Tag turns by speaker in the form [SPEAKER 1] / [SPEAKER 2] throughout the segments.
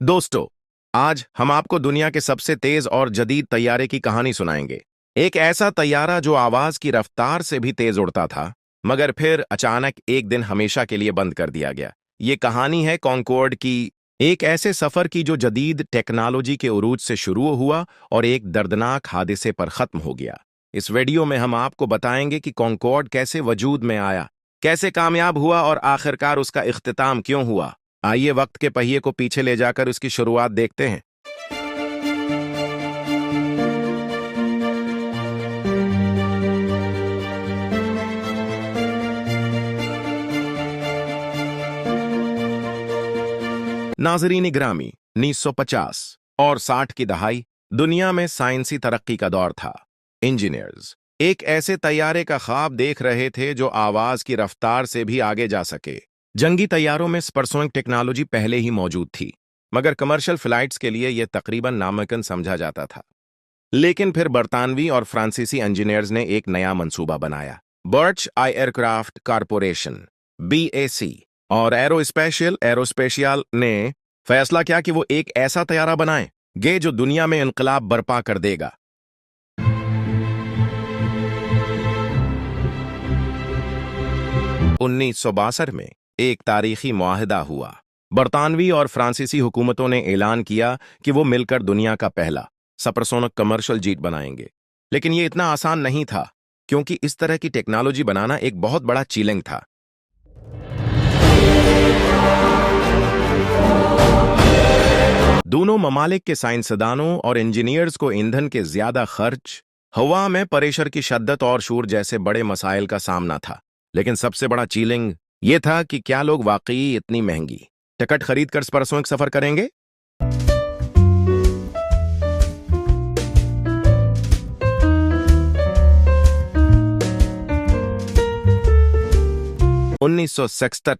[SPEAKER 1] दोस्तों, आज हम आपको दुनिया के सबसे तेज और जदीद तैयारे की कहानी सुनाएंगे। एक ऐसा तैयारा जो आवाज की रफ्तार से भी तेज उड़ता था, मगर फिर अचानक एक दिन हमेशा के लिए बंद कर दिया गया। ये कहानी है कॉन्कॉर्ड की, एक ऐसे सफर की जो जदीद टेक्नोलॉजी के उरूज से शुरू हुआ और एक दर्दनाक हादसे पर खत्म हो गया। इस वीडियो में हम आपको बताएंगे कि कॉन्कॉर्ड कैसे वजूद में आया, कैसे कामयाब हुआ और आखिरकार उसका इख्तिताम क्यों हुआ। आइए वक्त के पहिए को पीछे ले जाकर उसकी शुरुआत देखते हैं। नाजरीन ग्रामी, 1950 और 60 की दहाई दुनिया में साइंसी तरक्की का दौर था। इंजीनियर्स एक ऐसे तैयारे का ख्वाब देख रहे थे जो आवाज की रफ्तार से भी आगे जा सके। जंगी तैयारों में सुपरसोनिक टेक्नोलॉजी पहले ही मौजूद थी, मगर कमर्शियल फ्लाइट्स के लिए यह तकरीबन नामुमकिन समझा जाता था। लेकिन फिर बरतानवी और फ्रांसीसी इंजीनियर्स ने एक नया मंसूबा बनाया। बर्च आई एयरक्राफ्ट कारपोरेशन (BAC) और एरोस्पेशियल ने फैसला किया कि वो एक ऐसा तैयारा बनाएंगे जो दुनिया में इनकलाब बर्पा कर देगा। उन्नीस में एक तारीखी मुआहदा हुआ। बरतानवी और फ्रांसीसी हुकूमतों ने ऐलान किया कि वो मिलकर दुनिया का पहला सुपरसोनिक कमर्शियल जेट बनाएंगे। लेकिन ये इतना आसान नहीं था, क्योंकि इस तरह की टेक्नोलॉजी बनाना एक बहुत बड़ा चैलेंज था। दोनों ममालिक के साइंसदानों और इंजीनियर्स को ईंधन के ज्यादा खर्च, हवा में प्रेशर की शद्दत और शोर जैसे बड़े मसाइल का सामना था। लेकिन सबसे बड़ा चैलेंज ये था कि क्या लोग वाकई इतनी महंगी टिकट खरीदकर सुपरसोनिक सफर करेंगे। उन्नीस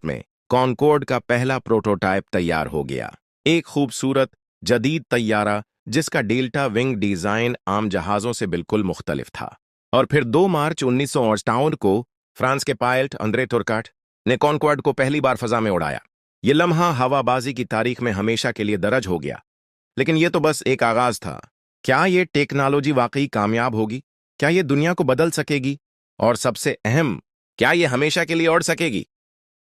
[SPEAKER 1] में कॉन्कॉर्ड का पहला प्रोटोटाइप तैयार हो गया। एक खूबसूरत जदीद तैयारा जिसका डेल्टा विंग डिजाइन आम जहाजों से बिल्कुल मुख्तलिफ था। और फिर 2 मार्च 1958 को फ्रांस के पायलट अंद्रे तुर्काट ने कॉन्कॉर्ड को पहली बार फजा में उड़ाया। यह लम्हा हवाबाजी की तारीख में हमेशा के लिए दर्ज हो गया। लेकिन यह तो बस एक आगाज था। क्या यह टेक्नोलॉजी वाकई कामयाब होगी? क्या यह दुनिया को बदल सकेगी? और सबसे अहम, क्या यह हमेशा के लिए उड़ सकेगी?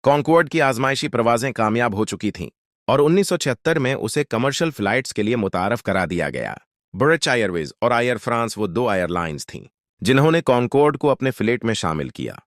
[SPEAKER 1] कॉन्कॉर्ड की आजमाइशी प्रवाजें कामयाब हो चुकी थीं और 1976 में उसे कमर्शियल फ्लाइट्स के लिए मुतारफ करा दिया गया। ब्रिटिश एयरवेज और एयर फ्रांस वो 2 एयरलाइंस थीं जिन्होंने कॉन्कॉर्ड को अपने फ्लीट में शामिल किया।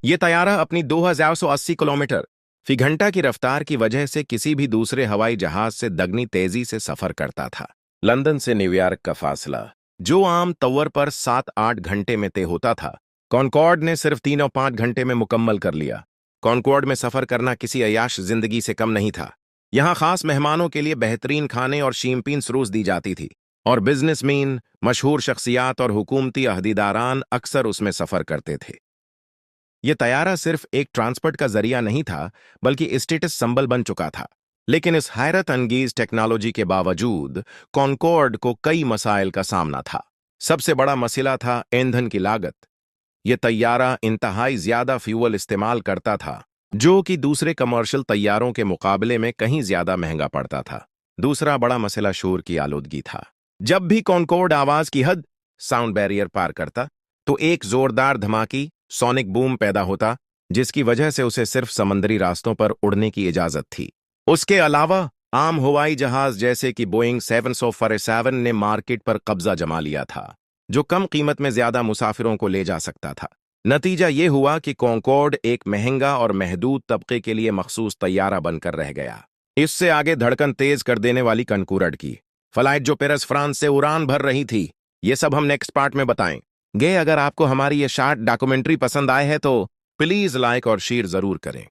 [SPEAKER 1] यह तैयारा अपनी 2180 किलोमीटर फी घंटा की रफ्तार की वजह से किसी भी दूसरे हवाई जहाज से दगनी तेजी से सफर करता था। लंदन से न्यूयॉर्क का फासला, जो आम तौर पर 7-8 घंटे में तय होता था, कॉन्कॉर्ड ने सिर्फ 3 और 5 घंटे में मुकम्मल कर लिया। कॉन्कॉर्ड में सफर करना किसी अयाश जिंदगी से कम नहीं था। यहां खास मेहमानों के लिए बेहतरीन खाने और शीमपीन सरूस दी जाती थी, और बिजनेसमैन, मशहूर शख्सियात और हुकूमती अहदेदारान अक्सर उसमें सफर करते थे। यह तैयारा सिर्फ एक ट्रांसपोर्ट का जरिया नहीं था, बल्कि स्टेटस संबल बन चुका था। लेकिन इस हैरत अंगेज टेक्नोलॉजी के बावजूद कॉन्कॉर्ड को कई मसाइल का सामना था। सबसे बड़ा मसला था ईंधन की लागत। यह तैयारा इंतहाई ज्यादा फ्यूल इस्तेमाल करता था, जो कि दूसरे कमर्शियल तैयारों के मुकाबले में कहीं ज्यादा महंगा पड़ता था। दूसरा बड़ा मसला शोर की आलूदगी था। जब भी कॉन्कॉर्ड आवाज की हद, साउंड बैरियर पार करता, तो एक जोरदार धमाकी सोनिक बूम पैदा होता, जिसकी वजह से उसे सिर्फ समंदरी रास्तों पर उड़ने की इजाजत थी। उसके अलावा आम हवाई जहाज जैसे कि बोइंग 747 ने मार्केट पर कब्जा जमा लिया था, जो कम कीमत में ज्यादा मुसाफिरों को ले जा सकता था। नतीजा यह हुआ कि कॉन्कॉर्ड एक महंगा और महदूद तबके के लिए मखसूस तैयारा बनकर रह गया। इससे आगे धड़कन तेज कर देने वाली कॉन्कॉर्ड की फ्लाइट जो पेरिस फ्रांस से उड़ान भर रही थी, ये सब हम नेक्स्ट पार्ट में बताएंगे। अगर आपको हमारी ये शॉर्ट डॉक्यूमेंट्री पसंद आए है तो प्लीज लाइक और शेयर जरूर करें।